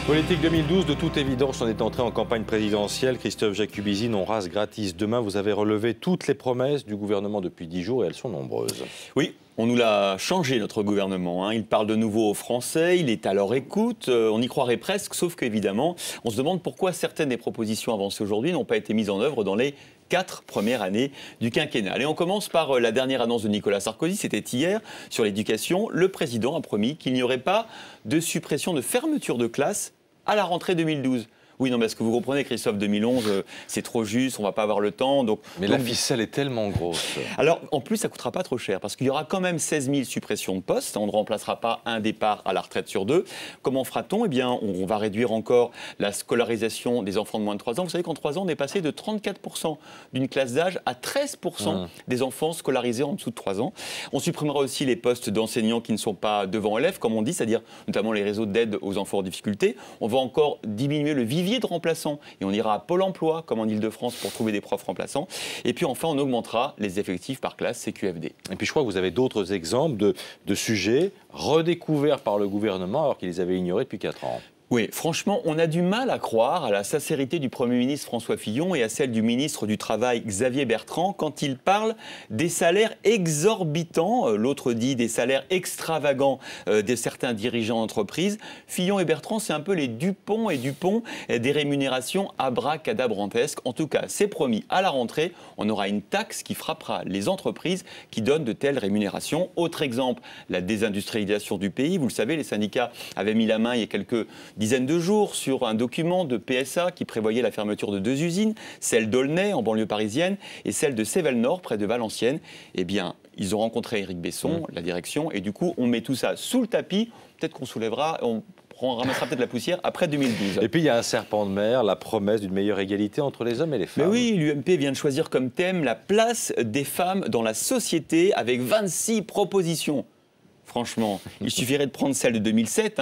Politique 2012, de toute évidence, on est entré en campagne présidentielle. Christophe Jacubizine, on rase gratis. Demain, vous avez relevé toutes les promesses du gouvernement depuis 10 jours et elles sont nombreuses. Oui, on nous l'a changé, notre gouvernement. Il parle de nouveau aux Français, il est à leur écoute. On y croirait presque, sauf qu'évidemment, on se demande pourquoi certaines des propositions avancées aujourd'hui n'ont pas été mises en œuvre dans les 4 premières années du quinquennat. Et on commence par la dernière annonce de Nicolas Sarkozy, c'était hier, sur l'éducation. Le président a promis qu'il n'y aurait pas de suppression de fermeture de classe à la rentrée 2012. Oui, non, mais est-ce que vous comprenez, Christophe, 2011, c'est trop juste, on ne va pas avoir le temps. Mais la ficelle est tellement grosse. Alors, en plus, ça ne coûtera pas trop cher, parce qu'il y aura quand même 16 000 suppressions de postes. On ne remplacera pas un départ à la retraite sur 2. Comment fera-t-on ? Eh bien, on va réduire encore la scolarisation des enfants de moins de 3 ans. Vous savez qu'en 3 ans, on est passé de 34% d'une classe d'âge à 13% des enfants scolarisés en dessous de 3 ans. On supprimera aussi les postes d'enseignants qui ne sont pas devant élèves, comme on dit, c'est-à-dire notamment les réseaux d'aide aux enfants en difficulté. On va encore diminuer le vivier de remplaçants et on ira à Pôle emploi comme en Ile-de-France pour trouver des profs remplaçants. Et puis enfin on augmentera les effectifs par classe CQFD. Et puis je crois que vous avez d'autres exemples de sujets redécouverts par le gouvernement alors qu'ils les avaient ignorés depuis 4 ans. Oui, franchement, on a du mal à croire à la sincérité du Premier ministre François Fillon et à celle du ministre du Travail Xavier Bertrand quand il parle des salaires exorbitants, l'autre dit des salaires extravagants de certains dirigeants d'entreprise. Fillon et Bertrand, c'est un peu les Dupont et Dupont des rémunérations abracadabrantesques. En tout cas, c'est promis, à la rentrée, on aura une taxe qui frappera les entreprises qui donnent de telles rémunérations. Autre exemple, la désindustrialisation du pays. Vous le savez, les syndicats avaient mis la main il y a quelques dizaines de jours sur un document de PSA qui prévoyait la fermeture de 2 usines, celle d'Aulnay en banlieue parisienne et celle de Cével-Nord près de Valenciennes. Eh bien, ils ont rencontré Éric Besson, la direction, et du coup, on met tout ça sous le tapis. Peut-être qu'on soulèvera, on ramassera peut-être la poussière après 2012. Et puis il y a un serpent de mer, la promesse d'une meilleure égalité entre les hommes et les femmes. Mais oui, l'UMP vient de choisir comme thème la place des femmes dans la société avec 26 propositions. Franchement, il suffirait de prendre celle de 2007,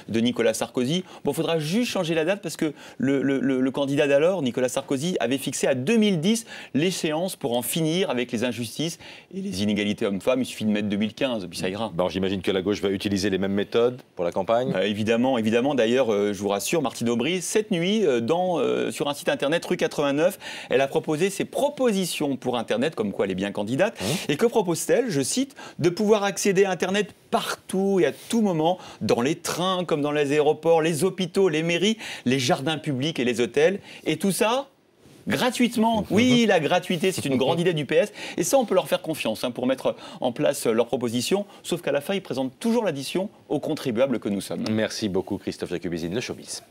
de Nicolas Sarkozy. Bon, il faudra juste changer la date parce que le candidat d'alors, Nicolas Sarkozy, avait fixé à 2010 l'échéance pour en finir avec les injustices et les inégalités hommes-femmes. Il suffit de mettre 2015, puis ça ira. Bon, j'imagine que la gauche va utiliser les mêmes méthodes pour la campagne. Évidemment. D'ailleurs, je vous rassure, Martine Aubry, cette nuit, sur un site internet, rue 89, elle a proposé ses propositions pour Internet, comme quoi elle est bien candidate. Et que propose-t-elle ? Je cite, de pouvoir accéder à Internet partout et à tout moment, dans les trains comme dans les aéroports, les hôpitaux, les mairies, les jardins publics et les hôtels. Et tout ça gratuitement. Oui, la gratuité, c'est une grande idée du PS. Et ça, on peut leur faire confiance pour mettre en place leurs propositions. Sauf qu'à la fin, ils présentent toujours l'addition aux contribuables que nous sommes. Merci beaucoup, Christophe Jacubizine, le showbiz.